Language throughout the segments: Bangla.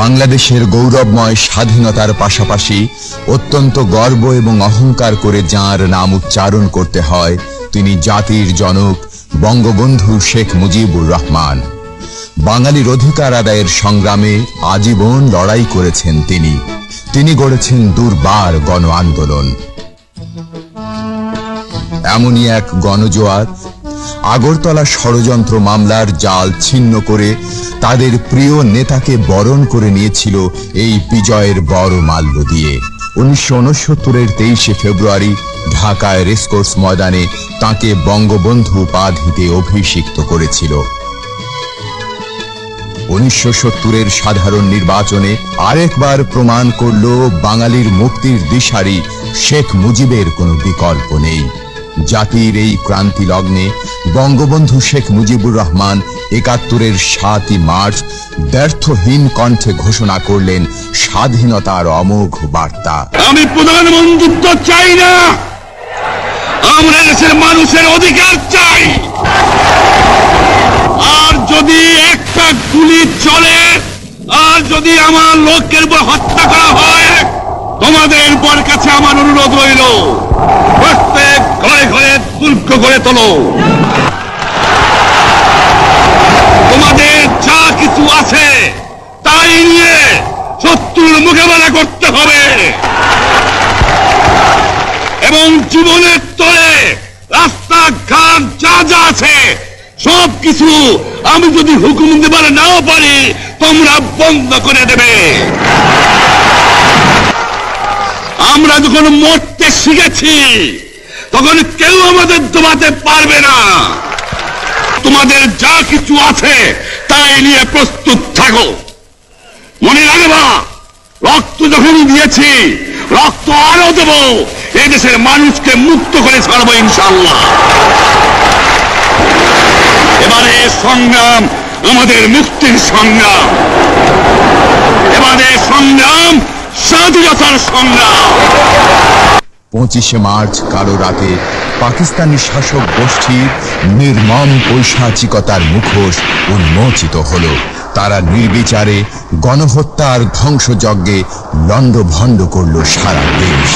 বাংলাদেশের গৌরবময় স্বাধীনতার পাশাপাশি অত্যন্ত গর্ব এবং অহংকার করে যাঁর নাম উচ্চারণ করতে হয়, তিনি জাতির জনক বঙ্গবন্ধু শেখ মুজিবুর রহমান। বাঙালির অধিকার আদায়ের সংগ্রামে আজীবন লড়াই করেছেন তিনি গড়েছেন দুর্বার গণ আন্দোলন। এমনই এক গণজোয়ার আগরতলা ষড়যন্ত্র মামলার জাল ছিন্ন করে তাদের প্রিয় নেতাকে বরণ করে নিয়েছিল এই বিজয়ের বড় মাল্য দিয়ে। 1969-এর 23শে ফেব্রুয়ারি ঢাকায় রেসকোর্স ময়দানে তাকে বঙ্গবন্ধু উপাধিতে অভিষিক্ত করেছিল। 1970-এর সাধারণ নির্বাচনে আরেকবার প্রমাণ করল বাঙালির মুক্তির দিশারি শেখ মুজিবের কোনো বিকল্প নেই। জাতির এই ক্রান্তি লগ্নে বঙ্গবন্ধু শেখ মুজিবুর রহমান 71-এর 7ই মার্চ ব্যর্থহীন কণ্ঠে ঘোষণা করলেন স্বাধীনতার অমোঘ বার্তা। আমি প্রধানমন্ত্রিত্ব চাই না, আমরা দেশের মানুষের অধিকার চাই। আর যদি একটা গুলি চলে, আর যদি আমার লোকের উপর হত্যা করা হয়, তোমাদের উপর কাছে আমার অনুরোধ রইল, প্রত্যেক ঘরে ঘরে দুর্গ গড়ে তোলো। তোমাদের যা কিছু আছে তাই নিয়ে শত্রুর মোকাবেলা করতে হবে এবং জীবনের তরে রাস্তাঘাট যা যা আছে সবকিছু আমি যদি হুকুম দিতে নাও পারি, তোমরা বন্ধ করে দেবে। আমরা যখন মরতে শিখেছি তখন কেউ আমাদের দমাতে পারবে না। তোমাদের যা কিছু আছে তাই নিয়ে প্রস্তুত থাকো। মনে রাখবা, রক্ত যখন দিয়েছি, রক্ত আরো দেব, এই দেশের মানুষকে মুক্ত করে ছাড়বো ইনশাআল্লাহ। এবারে সংগ্রাম আমাদের মুক্তির সংগ্রাম, এবারে সংগ্রাম স্বাধীনতার সংগ্রাম। 25শে মার্চ কালো রাতে পাকিস্তানি শাসক গোষ্ঠীর নির্মম পৈশাচিকতার মুখোশ উন্মোচিত হল। তারা নির্বিচারে গণহত্যার ধ্বংসযজ্ঞে লণ্ডভণ্ড করল সারা দেশ।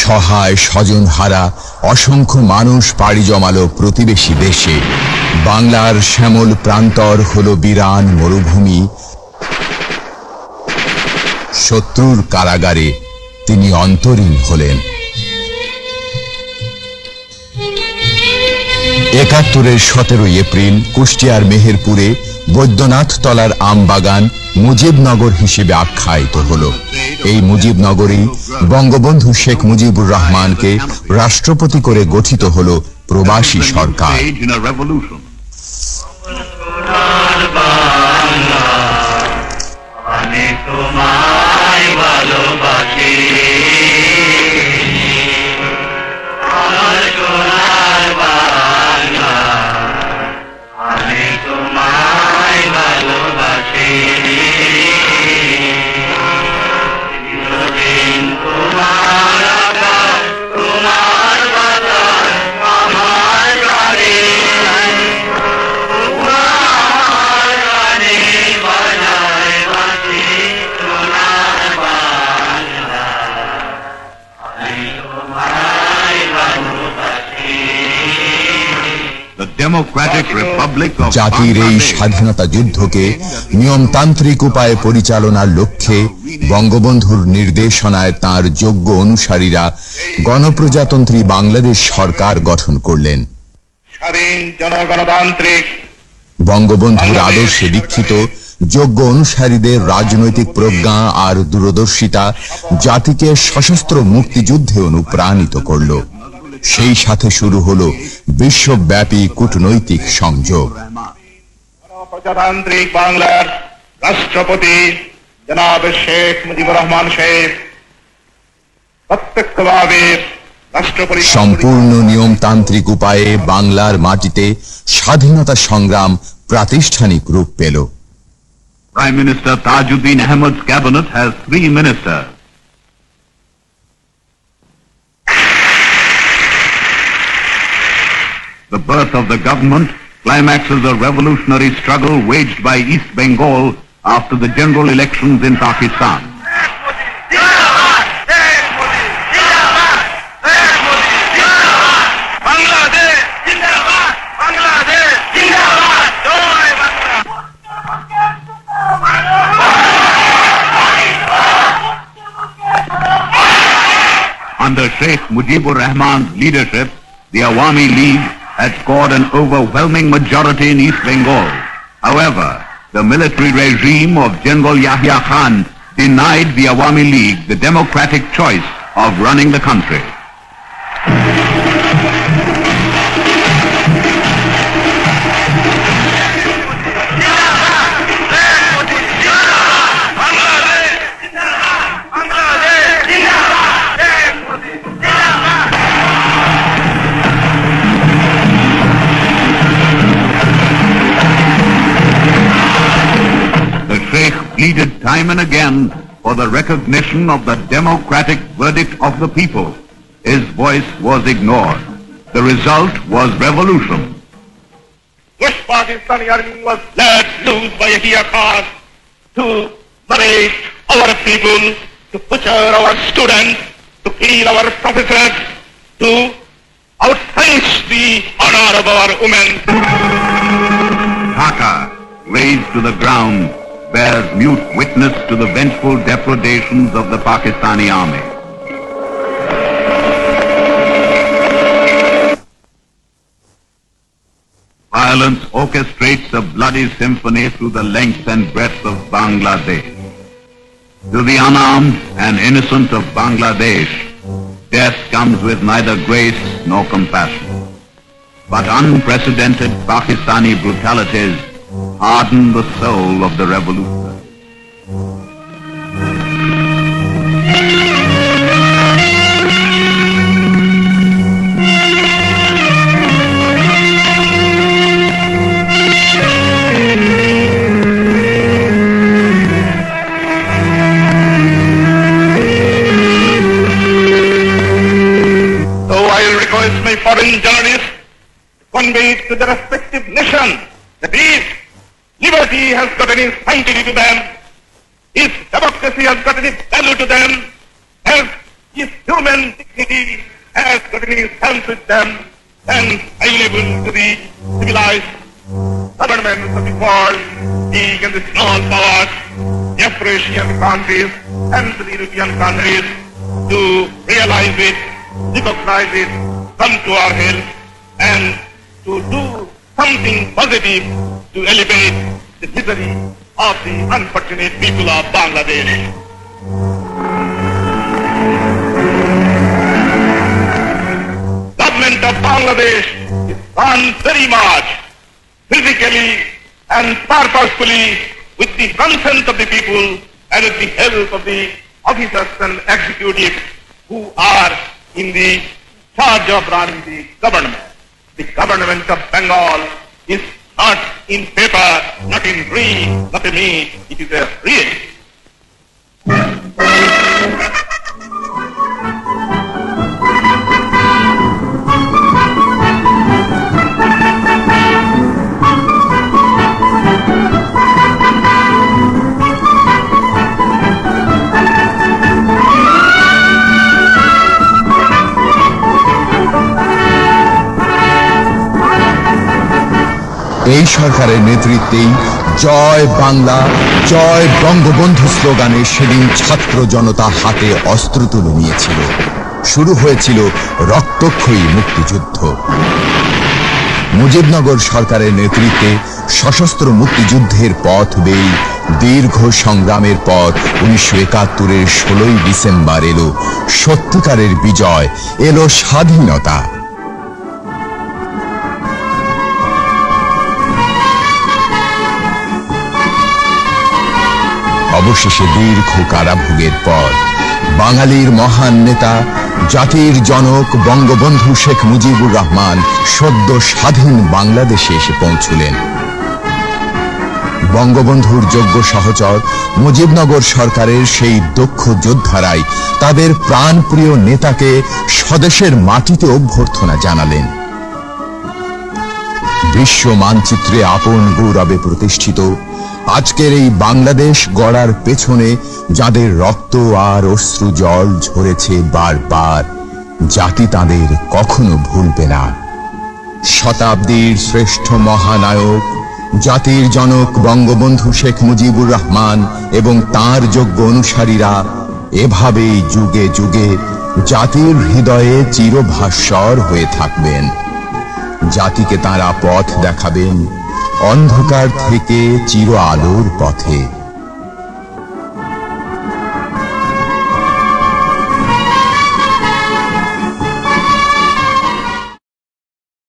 সহায় স্বজনহারা অসংখ্য মানুষ পাড়ি জমালো প্রতিবেশী দেশে। বাংলার শ্যামল প্রান্তর হল বিরান মরুভূমি। শত্রুর কারাগারে তিনি অন্তরীণ হলেন। 71-এর 17 এপ্রিল কুষ্টিয়ার মেহেরপুরে বৈদ্যনাথ তলার আমবাগান মুজিবনগর হিসেবে আখ্যায়িত হল। এই মুজিবনগরেই বঙ্গবন্ধু শেখ মুজিবুর রহমানকে রাষ্ট্রপতি করে গঠিত হল প্রবাসী সরকার। জাতির এই স্বাধীনতা যুদ্ধকে নিয়মতান্ত্রিক উপায়ে পরিচালনার লক্ষ্যে বঙ্গবন্ধুর নির্দেশনায় তাঁর যোগ্য অনুসারীরা গণপ্রজাতন্ত্রী বাংলাদেশ সরকার গঠন করলেন। স্বাধীন জনগণতান্ত্রিক বঙ্গবন্ধুর আদর্শে দীক্ষিত যোগ্য অনুসারীদের রাজনৈতিক প্রজ্ঞা আর দূরদর্শিতা জাতিকে সশস্ত্র মুক্তিযুদ্ধে অনুপ্রাণিত করল। সেই সাথে শুরু হলো বিশ্বব্যাপী কূটনৈতিক সংযোগ। গণপ্রজাতান্ত্রিক বাংলার রাষ্ট্রপতি জনাব শেখ মুজিবুর রহমান সাহেব প্রত্যক্ষভাবে সম্পূর্ণ নিয়মতান্ত্রিক উপায়ে বাংলার মাটিতে স্বাধীনতা সংগ্রাম প্রাতিষ্ঠানিক রূপ পেল। Prime Minister Tajuddin Ahmed's cabinet has 3 ministers. The birth of the government climaxes a revolutionary struggle waged by East Bengal after the general elections in Pakistan. Under Sheikh Mujibur Rahman's leadership, the Awami League had scored an overwhelming majority in East Bengal. However, the military regime of General Yahya Khan denied the Awami League the democratic choice of running the country. Pleaded time and again for the recognition of the democratic verdict of the people. His voice was ignored. The result was revolution. West Pakistani army was let loose by Yahya Khan to liberate our people, to butcher our students, to kill our professors, to outface the honor of our women. Dhaka, razed to the ground, bears mute witness to the vengeful depredations of the Pakistani army. Violence orchestrates a bloody symphony through the length and breadth of Bangladesh. To the unarmed and innocent of Bangladesh, death comes with neither grace nor compassion. But unprecedented Pakistani brutalities harden the soul of the revolutionary. So I'll request my foreign journalists to convey to the respective nations that if liberty has got any sanctity to them, if democracy has got any value to them, if human dignity has got any sense with them, then available to the civilized governments of the world, big and the small powers, the Afro-Asian countries and the European countries, to realize it, recognize it, come to our help, and to do something positive to elevate the misery of the unfortunate people of Bangladesh. Government of Bangladesh is done very much physically and purposefully with the consent of the people and with the help of the officers and executives who are in the charge of running the government. The government of Bengal is not in paper, not in dream, not in me, it is a real. এই সরকারের নেতৃত্বেই জয় বাংলা জয় বঙ্গবন্ধু স্লোগানে সেদিন ছাত্র জনতা হাতে অস্ত্র তুলে নিয়েছিল। শুরু হয়েছিল রক্তক্ষয়ী মুক্তিযুদ্ধ। মুজিবনগর সরকারের নেতৃত্বে সশস্ত্র মুক্তিযুদ্ধের পথ বেয়ে দীর্ঘ সংগ্রামের পর 1971-এর 16ই ডিসেম্বর এলো সত্যিকারের বিজয়, এলো স্বাধীনতা। অবশেষে দীর্ঘ কারাভোগের পর বাঙালির মহান নেতা জাতির জনক বঙ্গবন্ধু শেখ মুজিবুর রহমান সদ্য স্বাধীন বাংলাদেশে এসে পৌঁছলেন। বঙ্গবন্ধুর যোগ্য সহচর মুজিবনগর সরকারের সেই দক্ষ যোদ্ধারাই তাদের প্রাণপ্রিয় নেতাকে স্বদেশের মাটিতে অভ্যর্থনা জানালেন। বিশ্ব মানচিত্রে আপন গৌরবে প্রতিষ্ঠিত আজকের এই বাংলাদেশ গড়ার পেছনে যাদের রক্ত আর অশ্রু জল ঝরেছে বারবার, জাতি তাদের কখনো ভুলবে না। শতাব্দীর শ্রেষ্ঠ মহানায়ক, জাতির জনক বঙ্গবন্ধু শেখ মুজিবুর রহমান এবং তার যোগ্য অনুসারীরা এভাবেই যুগে যুগে জাতির হৃদয়ে চিরভাস্বর হয়ে থাকবেন। জাতিকে তাঁরা পথ দেখাবেন অন্ধকার থেকে চির আলোর পথে।